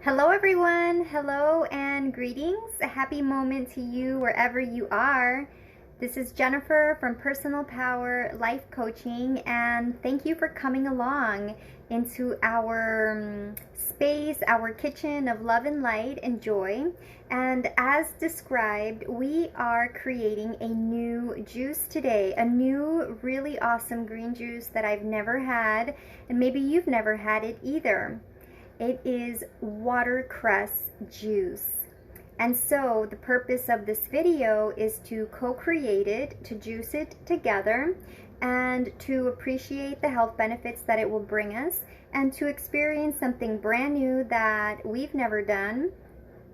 Hello everyone, hello and greetings. A happy moment to you wherever you are. This is Jennifer from Personal Power Life Coaching, and thank you for coming along into our space, our kitchen of love and light and joy. And as described, we are creating a new juice today, a new really awesome green juice that I've never had, and maybe you've never had it either. It is watercress juice. And so the purpose of this video is to co-create it, to juice it together, and to appreciate the health benefits that it will bring us, and to experience something brand new that we've never done,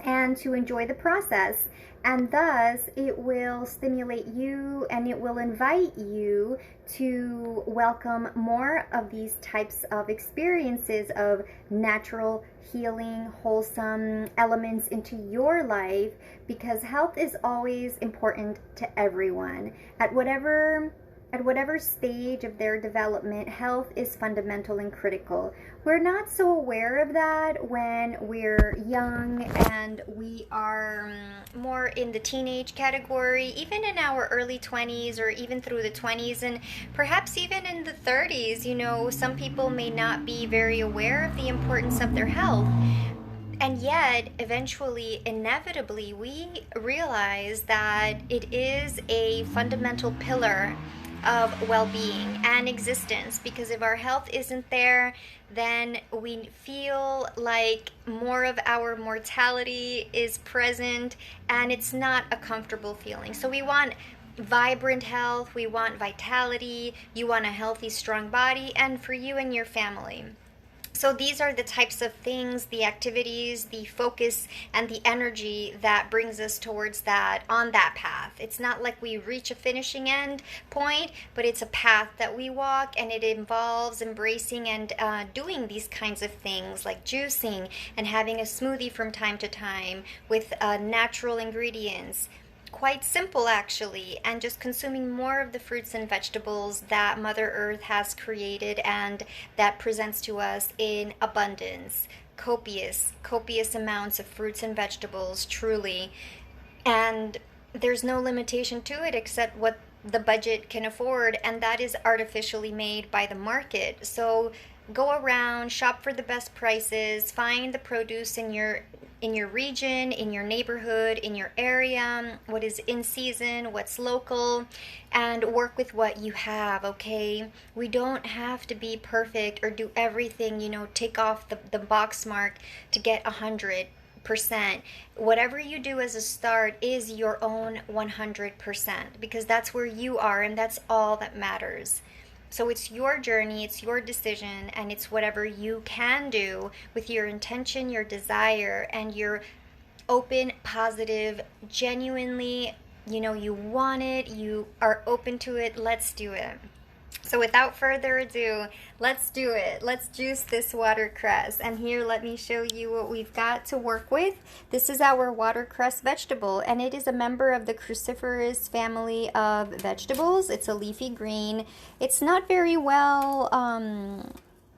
and to enjoy the process. And thus it will stimulate you and it will invite you to welcome more of these types of experiences of natural healing, wholesome elements into your life, because health is always important to everyone. At whatever stage of their development, health is fundamental and critical. We're not so aware of that when we're young and we are more in the teenage category, even in our early 20s or even through the 20s and perhaps even in the 30s. You know, some people may not be very aware of the importance of their health. And yet, eventually, inevitably, we realize that it is a fundamental pillar of well-being and existence, because if our health isn't there, then we feel like more of our mortality is present, and it's not a comfortable feeling. So we want vibrant health, we want vitality, you want a healthy, strong body, and for you and your family. So these are the types of things, the activities, the focus, and the energy that brings us towards that, on that path. It's not like we reach a finishing end point, but it's a path that we walk, and it involves embracing and doing these kinds of things like juicing and having a smoothie from time to time with natural ingredients. Quite simple, actually, and just consuming more of the fruits and vegetables that Mother Earth has created and that presents to us in abundance. Copious amounts of fruits and vegetables, truly. And there's no limitation to it except what the budget can afford, and that is artificially made by the market. So go around, shop for the best prices, find the produce in your region, in your neighborhood, in your area, what is in season, what's local, and work with what you have, okay? We don't have to be perfect or do everything, tick off the box mark to get 100%. Whatever you do as a start is your own 100%, because that's where you are and that's all that matters. So it's your journey, it's your decision, and it's whatever you can do with your intention, your desire, and your open, positive, genuinely, you want it, you are open to it, let's do it. So without further ado, let's do it. Let's juice this watercress. And here, let me show you what we've got to work with. This is our watercress vegetable, and it is a member of the cruciferous family of vegetables. It's a leafy green. It's not very well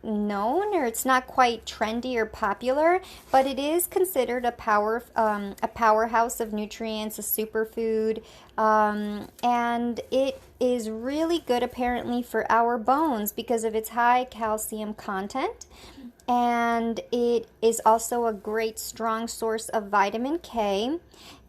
known, or it's not quite trendy or popular, but it is considered a powerhouse of nutrients, a superfood, and it is really good apparently for our bones because of its high calcium content, and it is also a great strong source of vitamin K.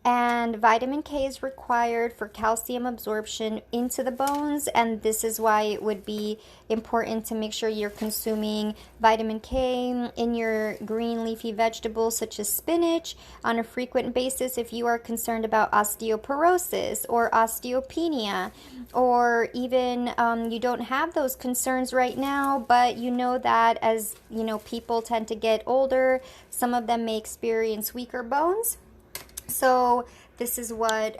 And vitamin K is required for calcium absorption into the bones, and this is why it would be important to make sure you're consuming vitamin K in your green leafy vegetables such as spinach on a frequent basis if you are concerned about osteoporosis or osteopenia, or even you don't have those concerns right now, but you know that as people tend to get older, some of them may experience weaker bones. So this is one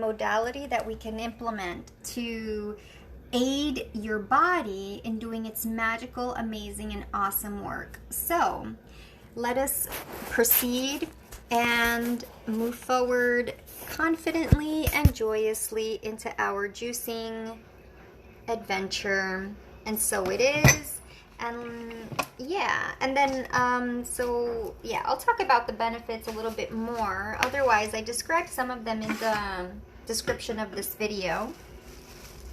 modality that we can implement to aid your body in doing its magical, amazing, and awesome work. So let us proceed and move forward confidently and joyously into our juicing adventure. And so it is. And yeah, and then so yeah, I'll talk about the benefits a little bit more. Otherwise, I described some of them in the description of this video.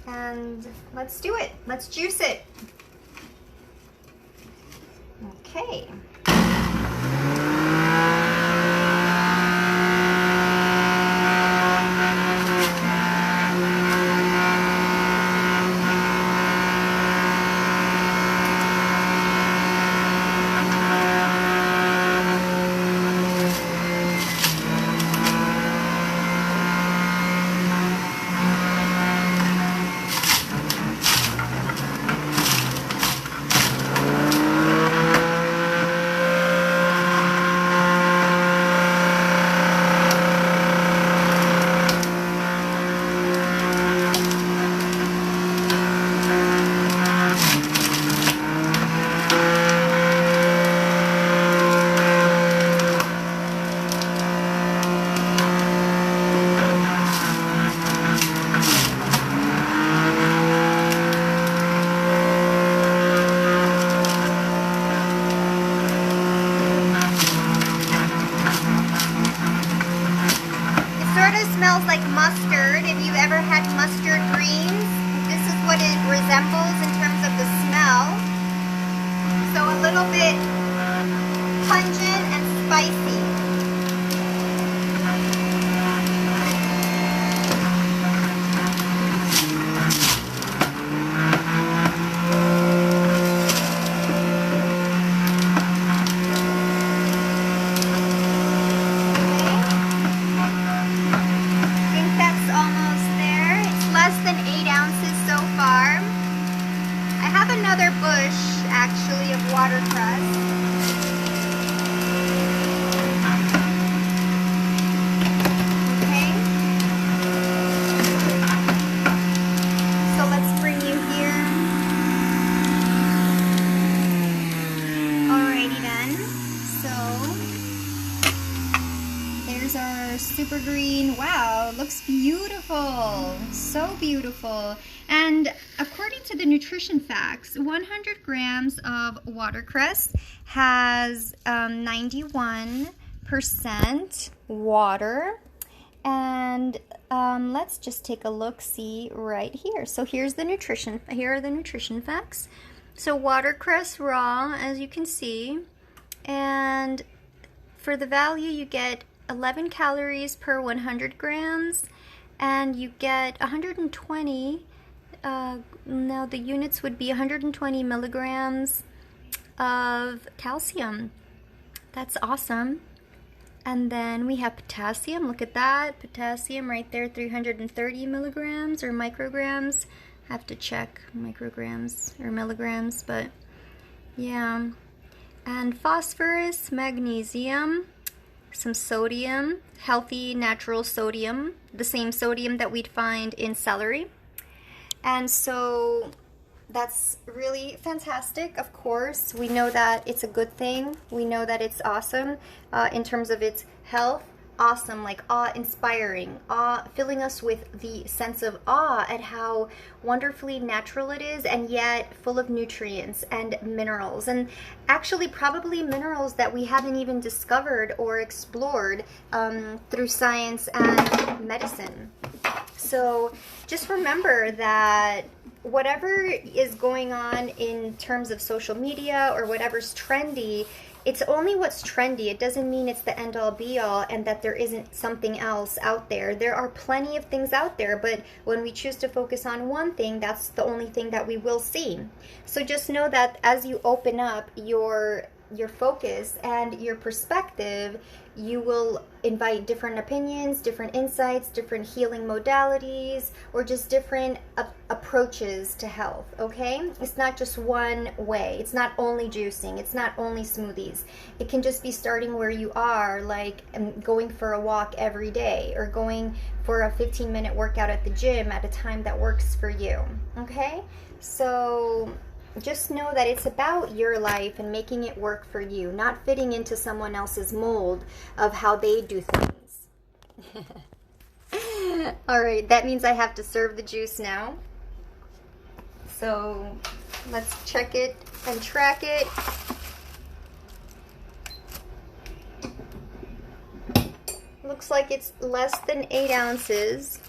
And let's do it. Let's juice it. Okay. Smells like mustard. If you've ever had mustard greens, this is what it resembles in terms of the smell. So a little bit pungent and spicy. Another bush actually of watercress. Okay. So let's bring you here. Alrighty then. So there's our super green. Wow, it looks beautiful. So beautiful. And according to the nutrition facts, 100 grams of watercress has 91% water. And let's just take a look-see right here. So here's the nutrition. Here are the nutrition facts. So watercress raw, as you can see, and for the value you get 11 calories per 100 grams, and you get 120. Now the units would be 120 milligrams of calcium. That's awesome. And then we have potassium. Look at that. Potassium right there, 330 milligrams or micrograms. I have to check micrograms or milligrams, but yeah. And phosphorus, magnesium, some sodium, healthy natural sodium, the same sodium that we'd find in celery. And so that's really fantastic. Of course, we know that it's a good thing. We know that it's awesome in terms of its health. Awesome, like awe-inspiring, filling us with the sense of awe at how wonderfully natural it is, and yet full of nutrients and minerals, and actually probably minerals that we haven't even discovered or explored through science and medicine. So just remember that whatever is going on in terms of social media or whatever's trendy, it's only what's trendy. It doesn't mean it's the end-all be-all and that there isn't something else out there. There are plenty of things out there, but when we choose to focus on one thing, that's the only thing that we will see. So just know that as you open up your focus and your perspective, you will invite different opinions, different insights, different healing modalities, or just different approaches to health, okay? It's not just one way. It's not only juicing. It's not only smoothies. It can just be starting where you are, like going for a walk every day or going for a 15-minute workout at the gym at a time that works for you, okay? So just know that it's about your life and making it work for you, not fitting into someone else's mold of how they do things. All right, that means I have to serve the juice now. So Let's check it and track it. Looks like it's less than 8 ounces.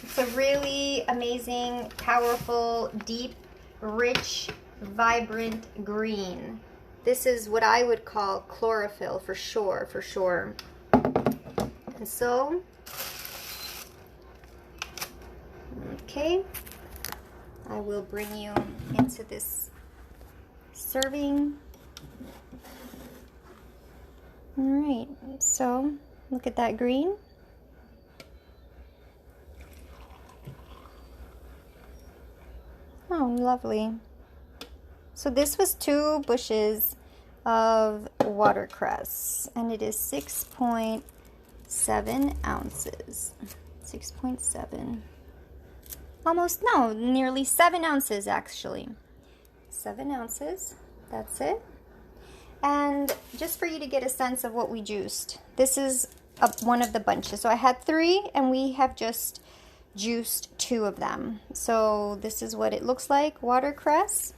It's a really amazing, powerful, deep, rich, vibrant green. This is what I would call chlorophyll for sure, for sure. And so, okay, I will bring you into this serving. All right, so look at that green. Oh, lovely. So this was 2 bushes of watercress, and it is 6.7 ounces. 6.7. Almost, no, nearly 7 ounces actually. 7 ounces, that's it. And just for you to get a sense of what we juiced, this is one of the bunches. So I had 3, and we have just juiced 2 of them. So this is what it looks like, watercress.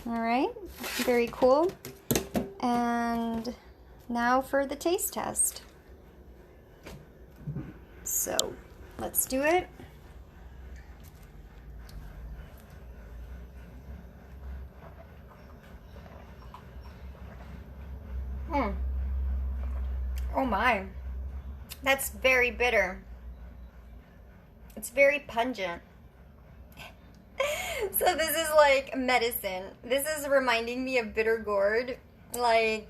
All right, very cool. And now for the taste test. So let's do it. Oh my, that's very bitter. It's very pungent. So this is like medicine. This is reminding me of bitter gourd. Like,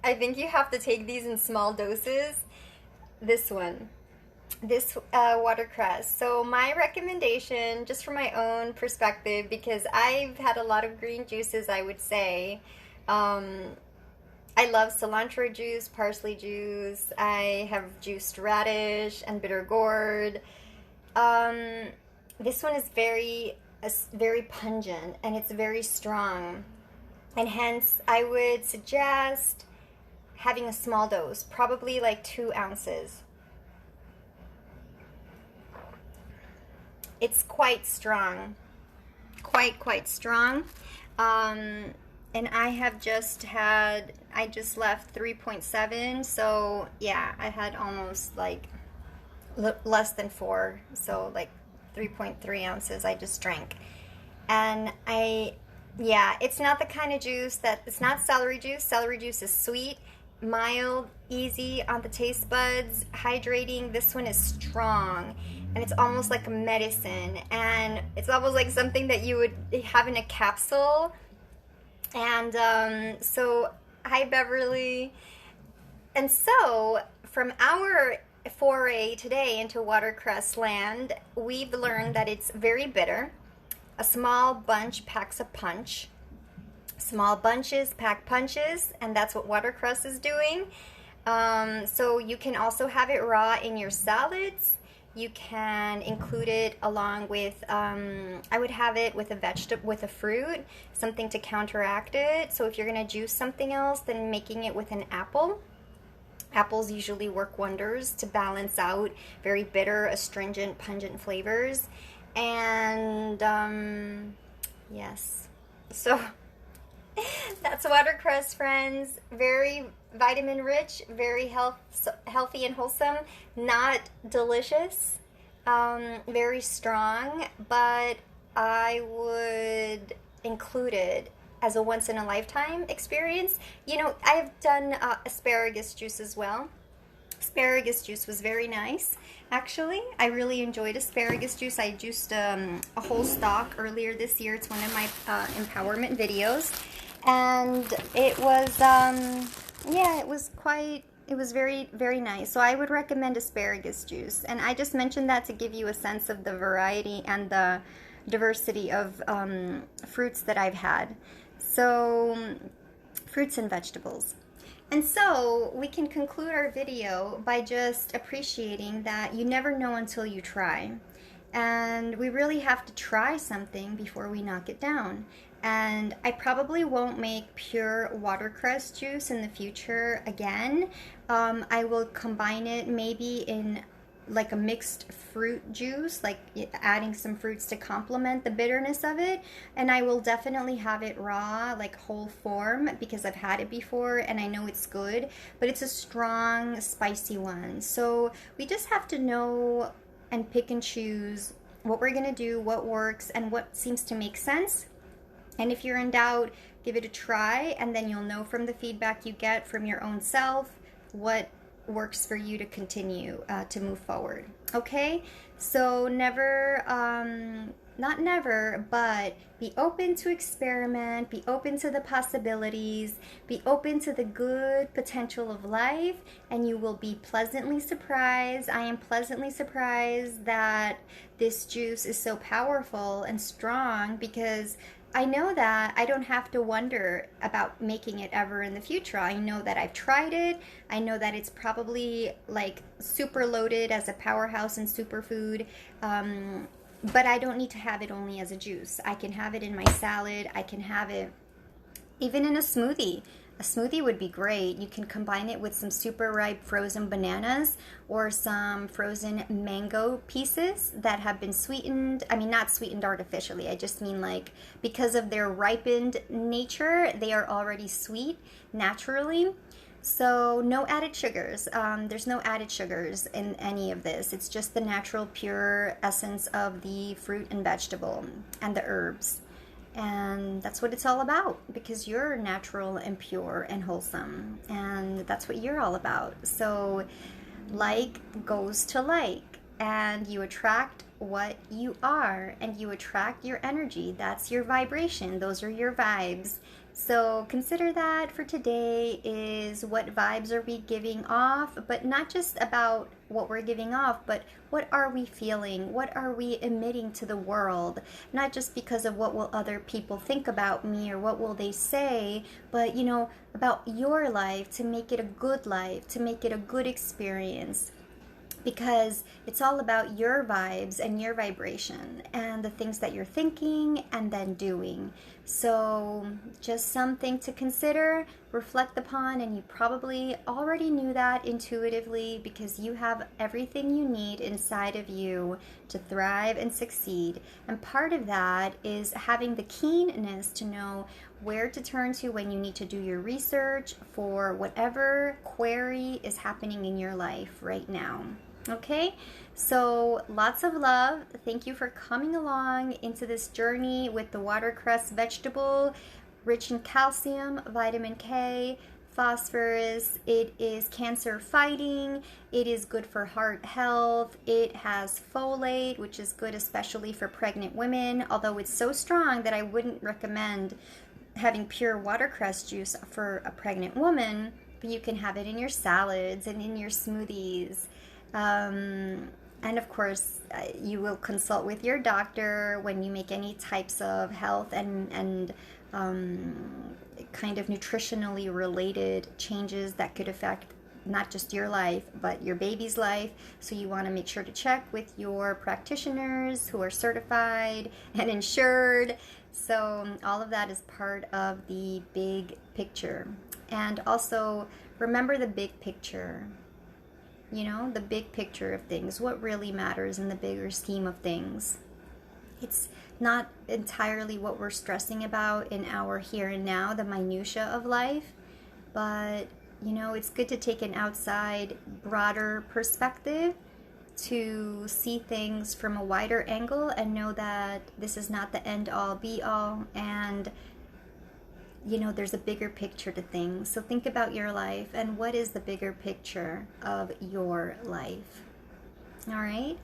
I think you have to take these in small doses. This one, this watercress. So my recommendation, just from my own perspective, because I've had a lot of green juices, I would say, I love cilantro juice, parsley juice. I have juiced radish and bitter gourd. This one is very pungent, and it's very strong, and hence I would suggest having a small dose, probably like 2 ounces. It's quite strong, quite strong. And I have just had, I just left 3.7, so yeah, I had almost like less than 4, so like 3.3 ounces I just drank. And yeah, it's not the kind of juice that, it's not celery juice. Celery juice is sweet, mild, easy on the taste buds, hydrating. This one is strong, and it's almost like a medicine, and it's almost like something that you would have in a capsule. And so, hi Beverly. And so, from our foray today into watercress land, we've learned that it's very bitter. A small bunch packs a punch. Small bunches pack punches, and that's what watercress is doing. So you can also have it raw in your salads. You can include it along with, I would have it with a vegetable, with a fruit, something to counteract it. So if you're going to juice something else, then making it with an apple. Apples usually work wonders to balance out very bitter, astringent, pungent flavors. And yes, so that's watercress, friends. Very vitamin rich, very healthy and wholesome. Not delicious, very strong, but I would include it as a once in a lifetime experience. You know, I have done asparagus juice as well. Asparagus juice was very nice, actually. I really enjoyed asparagus juice. I juiced a whole stalk earlier this year. It's one of my empowerment videos, and it was yeah, it was very, very nice. So I would recommend asparagus juice, and I just mentioned that to give you a sense of the variety and the diversity of fruits that I've had. So fruits and vegetables. And so we can conclude our video by just appreciating that you never know until you try. And we really have to try something before we knock it down. And I probably won't make pure watercress juice in the future again. I will combine it maybe in like a mixed fruit juice, like adding some fruits to complement the bitterness of it. And I will definitely have it raw, like whole form, because I've had it before and I know it's good, but it's a strong, spicy one. So we just have to know and pick and choose what we're gonna do, what works, and what seems to make sense. And if you're in doubt, give it a try, and then you'll know from the feedback you get from your own self what works for you to continue to move forward. Okay, so never, not never, but be open to experiment, be open to the possibilities, be open to the good potential of life, and you will be pleasantly surprised. I am pleasantly surprised that this juice is so powerful and strong, because I know that I don't have to wonder about making it ever in the future. I know that I've tried it. I know that it's probably like super loaded as a powerhouse and superfood, but I don't need to have it only as a juice. I can have it in my salad. I can have it even in a smoothie. A smoothie would be great. You can combine it with some super ripe frozen bananas or some frozen mango pieces that have been sweetened. I mean, not sweetened artificially. I just mean like because of their ripened nature, they are already sweet naturally. So no added sugars. There's no added sugars in any of this. It's just the natural, pure essence of the fruit and vegetable and the herbs. And that's what it's all about, because you're natural and pure and wholesome, and that's what you're all about. So like goes to like, and you attract what you are, and you attract your energy. That's your vibration. Those are your vibes. So consider that for today, is what vibes are we giving off, but not just about what we're giving off, but what are we feeling? What are we emitting to the world? Not just because of what will other people think about me or what will they say, but you know, about your life, to make it a good life, to make it a good experience. Because it's all about your vibes and your vibration and the things that you're thinking and then doing. So just something to consider, reflect upon, and you probably already knew that intuitively, because you have everything you need inside of you to thrive and succeed. And part of that is having the keenness to know where to turn to when you need to do your research for whatever query is happening in your life right now. Okay, so lots of love. Thank you for coming along into this journey with the watercress vegetable, rich in calcium, vitamin K, phosphorus. It is cancer fighting. It is good for heart health. It has folate, which is good especially for pregnant women, although it's so strong that I wouldn't recommend having pure watercress juice for a pregnant woman, but you can have it in your salads and in your smoothies. And of course, you will consult with your doctor when you make any types of health and kind of nutritionally related changes that could affect not just your life, but your baby's life. So you want to make sure to check with your practitioners who are certified and insured. So all of that is part of the big picture. And also remember the big picture. You know, the big picture of things, what really matters in the bigger scheme of things. It's not entirely what we're stressing about in our here and now, the minutia of life, but you know, it's good to take an outside, broader perspective to see things from a wider angle and know that this is not the end all be all, and you know, there's a bigger picture to things. So think about your life and what is the bigger picture of your life. All right.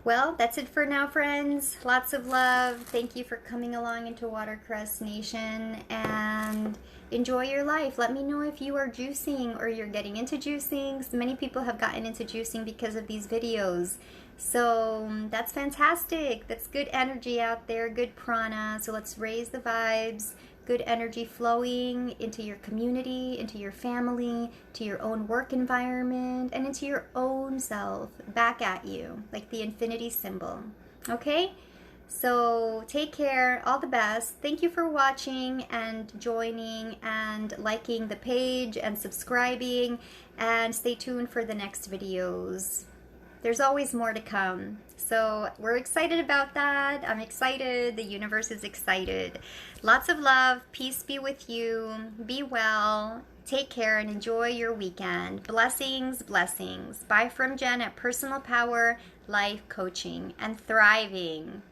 Well, that's it for now, friends. Lots of love. Thank you for coming along into Watercress Nation, and enjoy your life. Let me know if you are juicing or you're getting into juicing. So many people have gotten into juicing because of these videos. So that's fantastic. That's good energy out there, good prana. So let's raise the vibes. Good energy flowing into your community, into your family, to your own work environment, and into your own self, back at you, like the infinity symbol. Okay? So take care, all the best. Thank you for watching and joining and liking the page and subscribing, and stay tuned for the next videos. there's always more to come. So we're excited about that. I'm excited. The universe is excited. Lots of love. Peace be with you. Be well. Take care and enjoy your weekend. Blessings, blessings. Bye from Jen at Personal Power Life Coaching and Thriving.